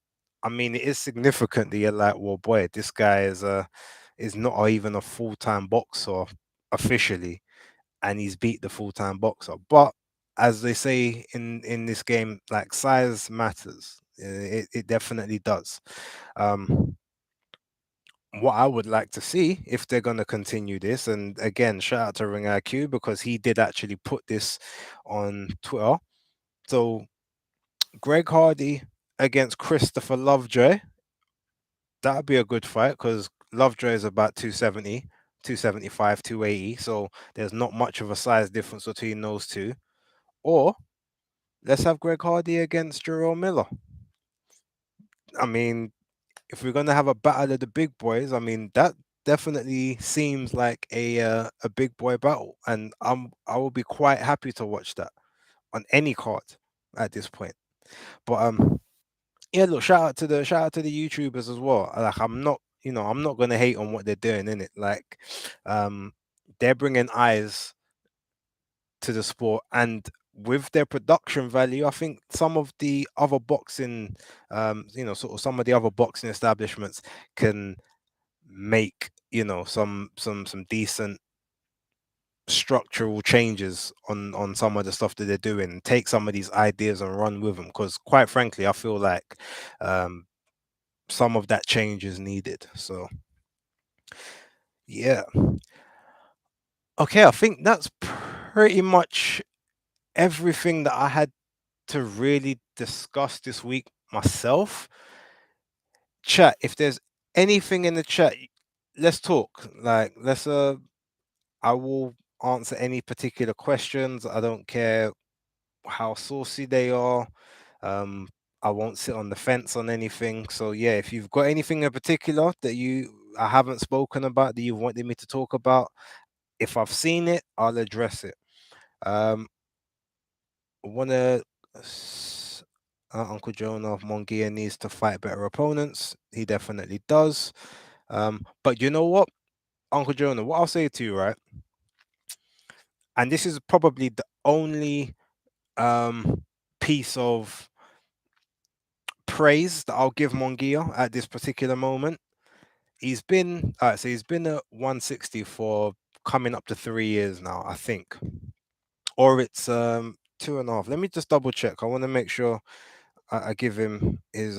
I mean it is significant that you're like, well, boy, this guy is not even a full time boxer officially, and he's beat the full time boxer. But as they say in this game, like size matters. It definitely does. Um, what I would like to see if they're going to continue this, and again, shout out to Ring IQ because he did actually put this on Twitter. So Greg Hardy against Christopher Lovejoy, that'd be a good fight because Lovejoy is about 270, 275, 280. So there's not much of a size difference between those two. Or let's have Greg Hardy against Jerome Miller. I mean, if we're gonna have a battle of the big boys, I mean that definitely seems like a big boy battle, and I will be quite happy to watch that on any card at this point. But yeah, look, shout out to the YouTubers as well. Like I'm not gonna hate on what they're doing in it. Like, um, they're bringing eyes to the sport, and with their production value, I think some of the other boxing, sort of some of the other boxing establishments can make some decent structural changes on some of the stuff that they're doing, take some of these ideas and run with them, because quite frankly I feel like um some of that change is needed. So yeah, okay, I think that's pretty much everything that I had to really discuss this week myself. Chat, if there's anything in the chat, let's talk. Like, I will answer any particular questions. I don't care how saucy they are. Um, I won't sit on the fence on anything. So yeah, if you've got anything in particular that I haven't spoken about that you wanted me to talk about, if I've seen it, I'll address it. Um, wanna Uncle Jonah Mongia needs to fight better opponents. He definitely does. But you know what, Uncle Jonah, what I'll say to you, right? And this is probably the only um piece of praise that I'll give Mongia at this particular moment. He's been at 160 for coming up to 3 years now, I think. Or it's 2.5. Let me just double check. I want to make sure I give him his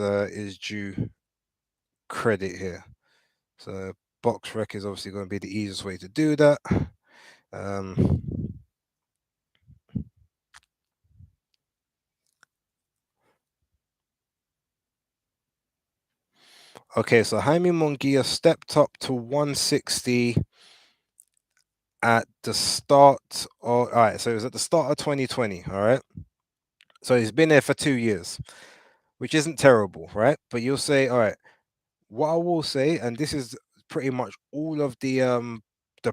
due credit here. So box rec is obviously going to be the easiest way to do that. Um, okay, so Jaime Munguia stepped up to 160 at the start of, all right, so it was at the start of 2020, all right? So he's been there for 2 years, which isn't terrible, right? But you'll say, all right, what I will say, and this is pretty much all of the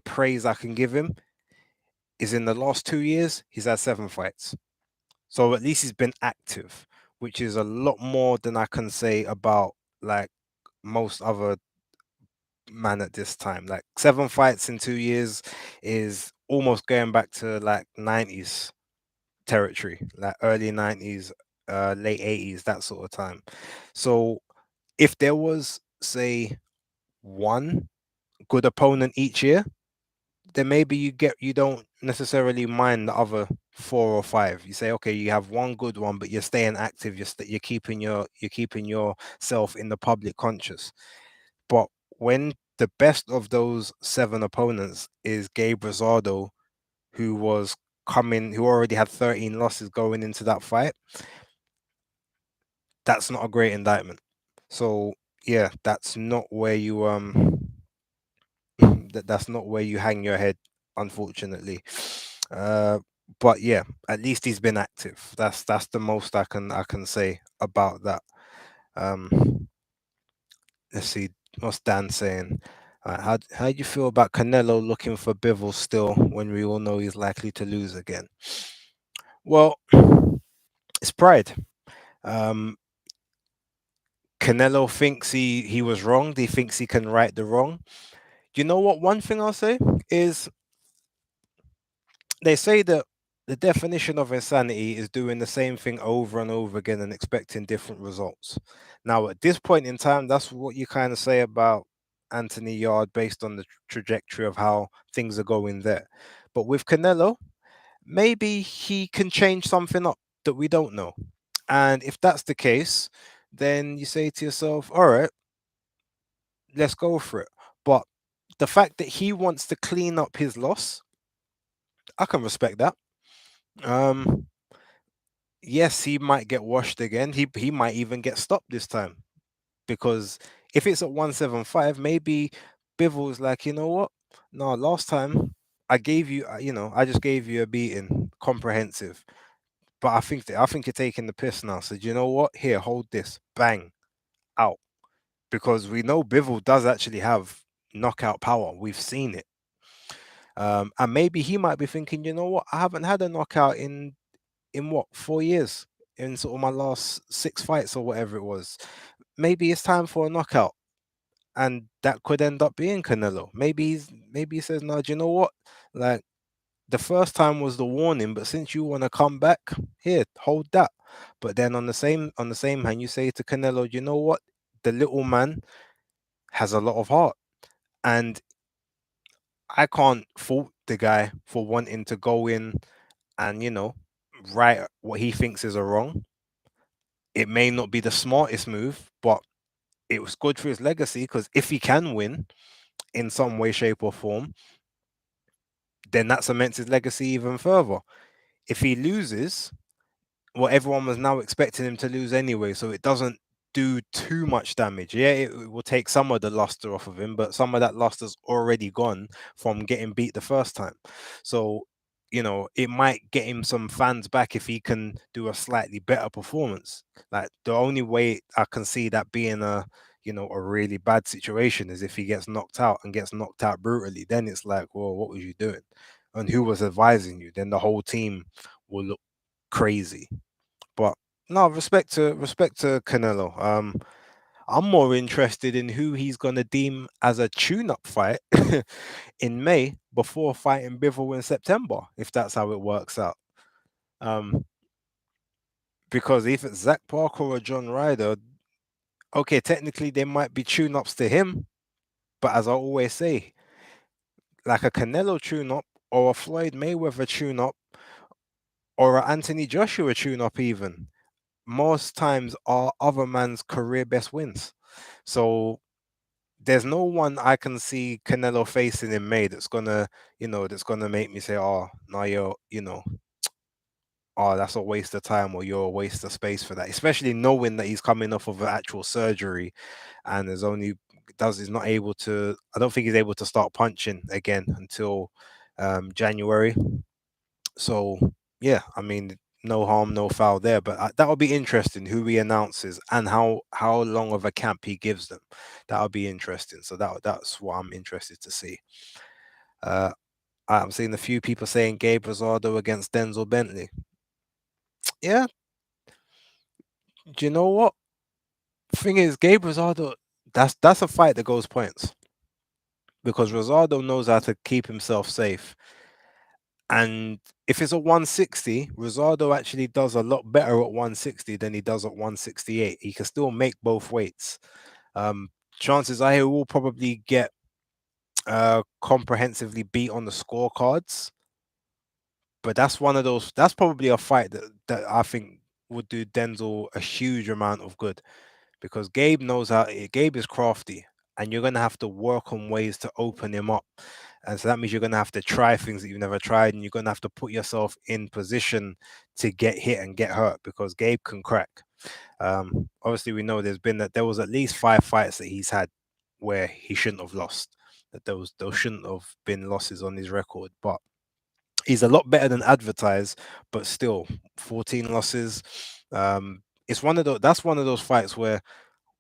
praise I can give him, is in the last 2 years, he's had 7 fights. So at least he's been active, which is a lot more than I can say about like most other man at this time. Like 7 fights in 2 years is almost going back to like 90s territory, like early 90s, late 80s, that sort of time. So if there was, say, one good opponent each year, then maybe you don't necessarily mind the other 4 or 5. You say, okay, you have one good one, but you're staying active. You're keeping yourself in the public conscious. But when the best of those 7 opponents is Gabe Rosado, who already had 13 losses going into that fight, that's not a great indictment. So yeah, that's not where you that's not where you hang your head, unfortunately. Uh, but yeah, at least he's been active. That's the most I can say about that. Um, let's see, what's Dan saying? How do you feel about Canelo looking for Bivol still when we all know he's likely to lose again? Well, it's pride. Um, Canelo thinks he was wrong. He thinks he can right the wrong. You know what? One thing I'll say is they say that the definition of insanity is doing the same thing over and over again and expecting different results. Now, at this point in time, that's what you kind of say about Anthony Yard based on the trajectory of how things are going there. But with Canelo, maybe he can change something up that we don't know. And if that's the case, then you say to yourself, all right, let's go for it. But the fact that he wants to clean up his loss, I can respect that. Um, yes, he might get washed again. He might even get stopped this time because if it's at 175, maybe Bivol's like, you know what? No, last time I gave you, I just gave you a beating, comprehensive. But I think you're taking the piss now. So do you know what? Here, hold this, bang, out. Because we know Bivol does actually have knockout power. We've seen it. And maybe he might be thinking, you know what? I haven't had a knockout in what 4 years in sort of my last 6 fights or whatever it was. Maybe it's time for a knockout, and that could end up being Canelo. Maybe he says, no, do you know what? Like the first time was the warning, but since you want to come back, here, hold that. But then on the same hand, you say to Canelo, you know what? The little man has a lot of heart, and I can't fault the guy for wanting to go in and right what he thinks is a wrong. It may not be the smartest move, but it was good for his legacy because if he can win in some way, shape, or form, then that cements his legacy even further. If he loses, well, everyone was now expecting him to lose anyway, so it doesn't do too much damage. Yeah, it will take some of the luster off of him, but some of that luster's already gone from getting beat the first time. So, it might get him some fans back if he can do a slightly better performance. Like the only way I can see that being a really bad situation is if he gets knocked out and gets knocked out brutally. Then it's like, well, what was you doing? And who was advising you? Then the whole team will look crazy. But no, respect to Canelo. I'm more interested in who he's gonna deem as a tune-up fight in May before fighting Bivol in September, if that's how it works out. Um, because if it's Zach Parker or John Ryder, okay, technically they might be tune-ups to him, but as I always say, like a Canelo tune-up or a Floyd Mayweather tune-up or a Anthony Joshua tune-up even most times are other man's career best wins. So there's no one I can see Canelo facing in May that's gonna make me say, oh no, that's a waste of time or you're a waste of space for that. Especially knowing that he's coming off of an actual surgery and is not able to. I don't think he's able to start punching again until January. So yeah, I mean, no harm, no foul there. But that'll be interesting who he announces and how long of a camp he gives them. That'll be interesting. So that's what I'm interested to see. Uh, I'm seeing a few people saying Gabe Rosado against Denzel Bentley. Yeah, do you know what? Thing is, Gabe Rosado, that's a fight that goes points because Rosado knows how to keep himself safe. And if it's a 160, Rosado actually does a lot better at 160 than he does at 168. He can still make both weights. Um, Chances are he will probably get comprehensively beat on the scorecards. But that's one of those. That's probably a fight that I think would do Denzel a huge amount of good because Gabe knows how. Gabe is crafty, and you're gonna have to work on ways to open him up. And so that means you're gonna have to try things that you've never tried, and you're gonna have to put yourself in position to get hit and get hurt because Gabe can crack. Obviously, we know there was at least 5 fights that he's had where he shouldn't have lost. That those shouldn't have been losses on his record, but he's a lot better than advertised. But still, 14 losses. It's one of those. That's one of those fights where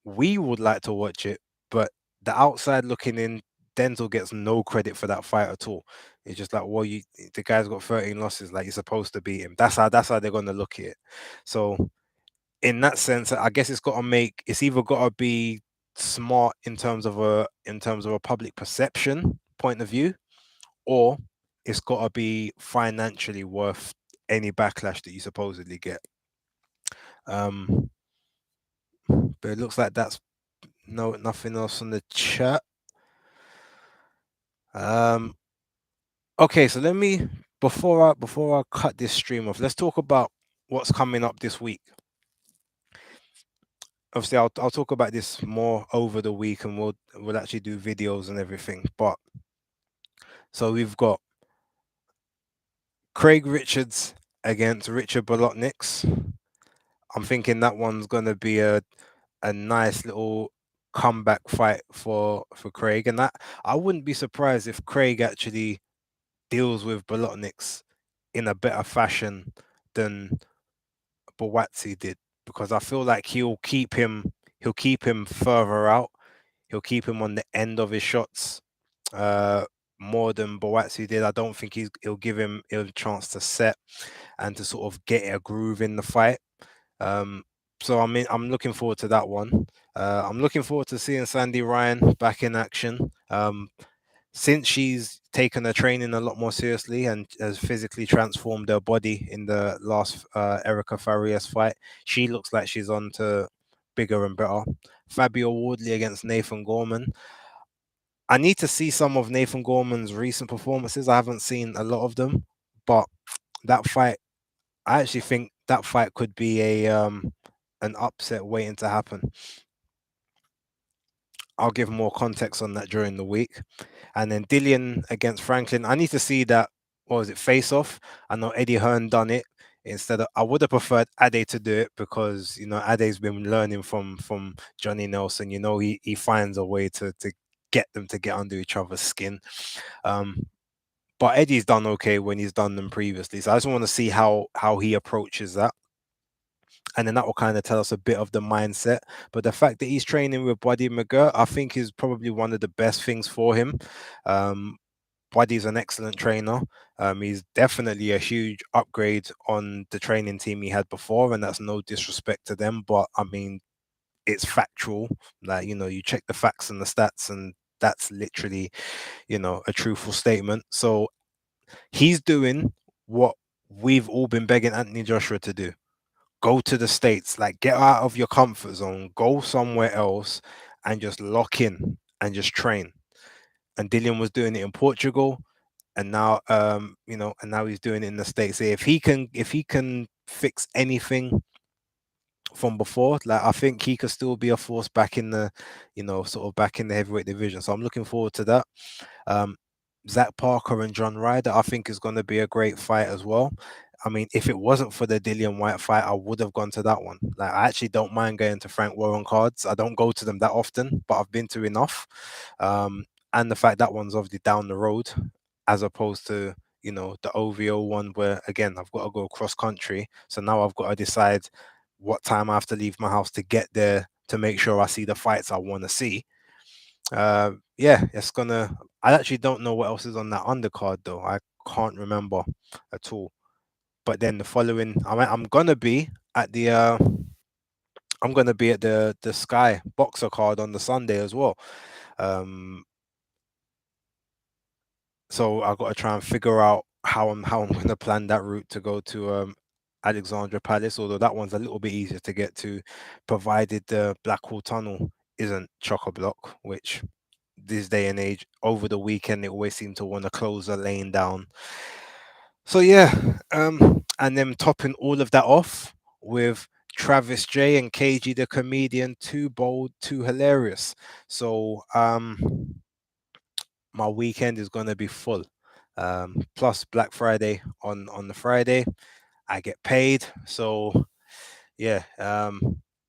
we would like to watch it, but the outside looking in, Denzel gets no credit for that fight at all. It's just like, well, the guy's got 13 losses, like you're supposed to beat him. That's how they're gonna look at it. So in that sense, I guess it's either got to be smart in terms of a public perception point of view, or it's got to be financially worth any backlash that you supposedly get. Um, but it looks like that's nothing else on the chat. Um, okay, so let me before I cut this stream off, let's talk about what's coming up this week. Obviously, I'll talk about this more over the week, and we'll actually do videos and everything. But so we've got Craig Richards against Richard Bolotniks. I'm thinking that one's gonna be a nice little comeback fight for Craig, and that I wouldn't be surprised if Craig actually deals with Bolotniks in a better fashion than Bawatsi did, because I feel like he'll keep him further out. He'll keep him on the end of his shots uh, more than Bawatsi did. I don't think he'll give him a chance to set and to sort of get a groove in the fight. Um, so I'm looking forward to that one. I'm looking forward to seeing Sandy Ryan back in action. Since she's taken her training a lot more seriously and has physically transformed her body in the last Erica Farias fight, she looks like she's on to bigger and better. Fabio Wardley against Nathan Gorman. I need to see some of Nathan Gorman's recent performances. I haven't seen a lot of them, but that fight, I actually think that fight could be a an upset waiting to happen. I'll give more context on that during the week. And then Dillian against Franklin. I need to see that. What was it? Face off. I know Eddie Hearn done it instead of. I would have preferred Ade to do it because Ade's been learning from Johnny Nelson. He finds a way to get them to get under each other's skin. Um, but Eddie's done okay when he's done them previously. So I just want to see how he approaches that, and then that will kind of tell us a bit of the mindset. But the fact that he's training with Buddy McGirt, I think is probably one of the best things for him. Um, Buddy's an excellent trainer. He's definitely a huge upgrade on the training team he had before, and that's no disrespect to them, but I mean it's factual. Like you check the facts and the stats, and that's literally a truthful statement. So he's doing what we've all been begging Anthony Joshua to do: go to the States, like get out of your comfort zone, go somewhere else and just lock in and just train. And Dillian was doing it in Portugal, and now and now he's doing it in the States. If he can fix anything from before, like I think he could still be a force back in the sort of back in the heavyweight division. So I'm looking forward to that. um Zach Parker and John Ryder, I think, is going to be a great fight as well. I mean, if it wasn't for the Dillian White fight, I would have gone to that one. Like, I actually don't mind going to Frank Warren cards. I don't go to them that often, but I've been to enough. And the fact that one's obviously down the road, as opposed to the OVO one, where again I've got to go cross country. So now I've got to decide what time I have to leave my house to get there to make sure I see the fights I want to see. Yeah, it's gonna. I actually don't know what else is on that undercard though. I can't remember at all. But then the following, I'm gonna be at the I'm gonna be at the Sky Boxer card on the Sunday as well. Um, so I got to try and figure out how I'm gonna plan that route to go to Alexandra Palace. Although that one's a little bit easier to get to, provided the Blackwall Tunnel isn't chock a block, which this day and age, over the weekend, they always seem to want to close a lane down. So yeah, and then topping all of that off with Travis J and KG the comedian, too bold, too hilarious. So my weekend is gonna be full. Plus Black Friday on the Friday, I get paid. So yeah,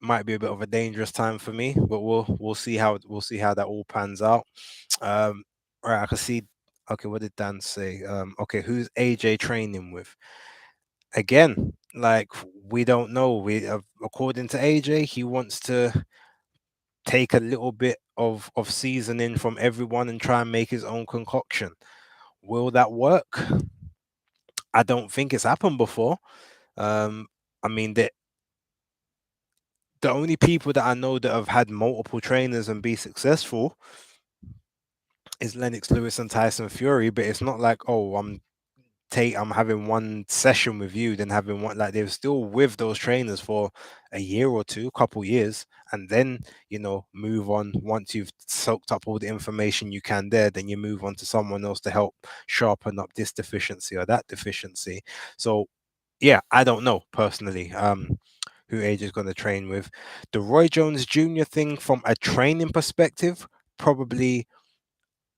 might be a bit of a dangerous time for me, but we'll see how that all pans out. All right, I can see. Okay, what did Dan say? Okay, who's AJ training with? Again, like, we don't know. According to AJ, he wants to take a little bit of seasoning from everyone and try and make his own concoction. Will that work? I don't think it's happened before. I mean, The only people that I know that have had multiple trainers and be successful is Lennox Lewis and Tyson Fury, but it's not like, oh, I'm having one session with you, then having one, like they're still with those trainers for a year or two, couple years, and then move on. Once you've soaked up all the information you can there, then you move on to someone else to help sharpen up this deficiency or that deficiency. So yeah, I don't know personally who AJ is going to train with. The Roy Jones Jr. thing from a training perspective, probably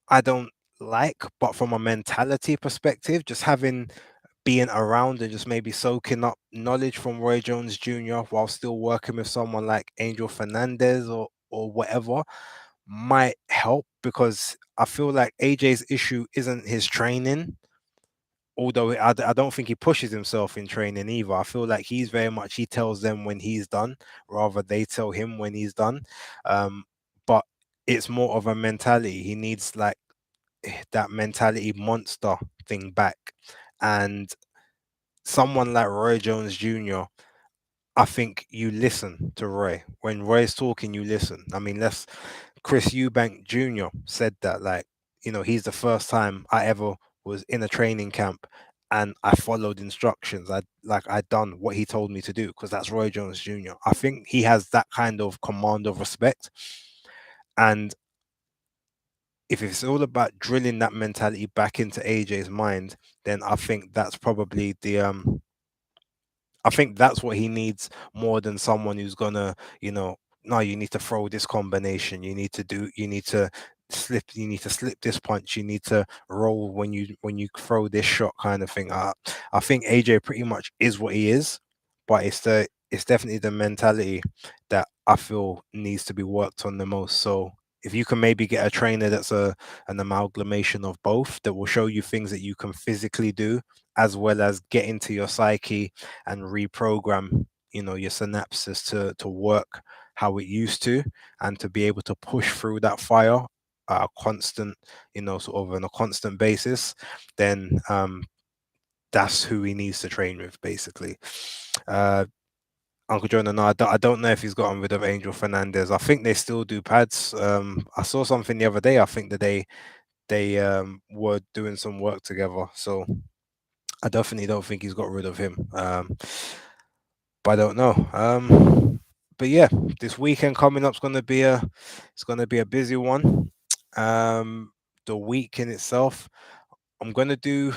I don't like, but from a mentality perspective, just having being around and just maybe soaking up knowledge from Roy Jones Jr. while still working with someone like Angel Fernandez or whatever might help, because I feel like AJ's issue isn't his training. Although I don't think he pushes himself in training either. I feel like he's very much, he tells them when he's done, rather they tell him when he's done. But it's more of a mentality. He needs like that mentality monster thing back. And someone like Roy Jones Jr., I think you listen to Roy. When Roy's talking, you listen. I mean, Chris Eubank Jr. said that, like, he's the first time I ever was in a training camp and I followed instructions. I done what he told me to do, because that's Roy Jones Jr. I think he has that kind of command of respect. And if it's all about drilling that mentality back into AJ's mind, then I think that's probably I think that's what he needs more than someone who's gonna, no, you need to throw this combination, you need to slip this punch, you need to roll when you throw this shot, kind of thing. I think AJ pretty much is what he is, but it's definitely the mentality that I feel needs to be worked on the most. So if you can maybe get a trainer that's an amalgamation of both, that will show you things that you can physically do, as well as get into your psyche and reprogram your synapses to work how it used to, and to be able to push through that fire at a constant, sort of on a constant basis, then that's who he needs to train with, basically. Uncle John, and I don't know if he's gotten rid of Angel Fernandez. I think they still do pads. I saw something the other day, I think that they were doing some work together, so I definitely don't think he's got rid of him. But I don't know. But yeah, this weekend coming up is gonna be a busy one. Um, the week in itself, I'm gonna do.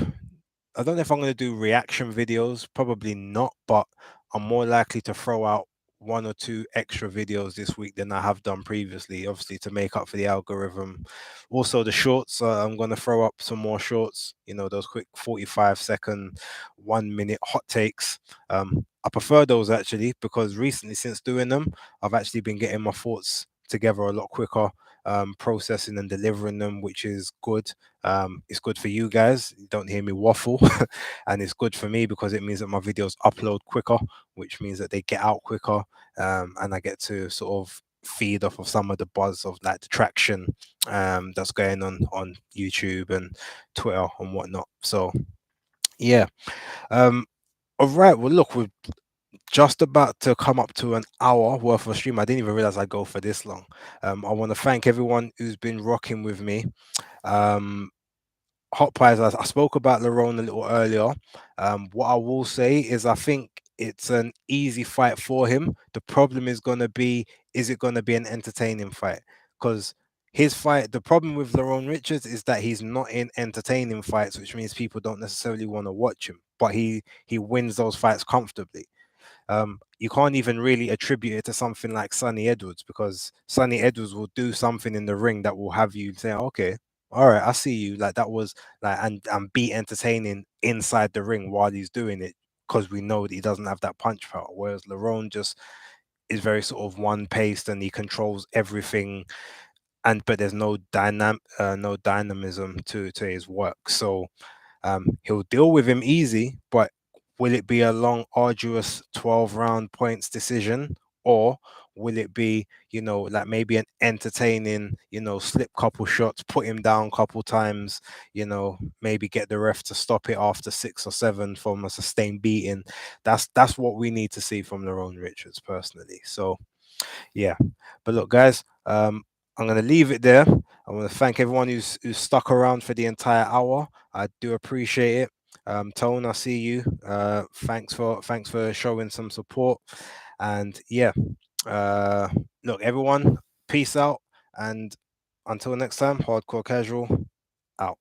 I don't know if I'm gonna do reaction videos. Probably not, but I'm more likely to throw out one or two extra videos this week than I have done previously, obviously to make up for the algorithm. Also, the shorts. I'm gonna throw up some more shorts. Those quick 45-second, 1 minute hot takes. I prefer those actually, because recently, since doing them, I've actually been getting my thoughts together a lot quicker, processing and delivering them, which is good. It's good for you guys. You don't hear me waffle, and it's good for me because it means that my videos upload quicker, which means that they get out quicker, and I get to sort of feed off of some of the buzz of like the traction that's going on YouTube and Twitter and whatnot. So yeah. All right. Well, look, we're just about to come up to an hour worth of stream. I didn't even realize I'd go for this long. I want to thank everyone who's been rocking with me. Um, Hot Pies, I spoke about Lerone a little earlier. What I will say is I think it's an easy fight for him. The problem is going to be, is it going to be an entertaining fight? Because his fight, the problem with Lerone Richards is that he's not in entertaining fights, which means people don't necessarily want to watch him. But he wins those fights comfortably. You can't even really attribute it to something like Sonny Edwards, because Sonny Edwards will do something in the ring that will have you say, okay, all right, I see you. Like that was like, and be entertaining inside the ring while he's doing it, because we know that he doesn't have that punch power. Whereas Lerone just is very sort of one paced and he controls everything, and but there's no dynamism to his work. So he'll deal with him easy, but will it be a long, arduous 12-round points decision? Or will it be, like maybe an entertaining, slip couple shots, put him down a couple times, maybe get the ref to stop it after 6 or 7 from a sustained beating. That's what we need to see from Lerone Richards personally. So Yeah. But look, guys, I'm gonna leave it there. I want to thank everyone who's stuck around for the entire hour. I do appreciate it. Tone, I see you. Thanks for showing some support. And yeah, uh, look, everyone, peace out. And until next time, hardcore casual out.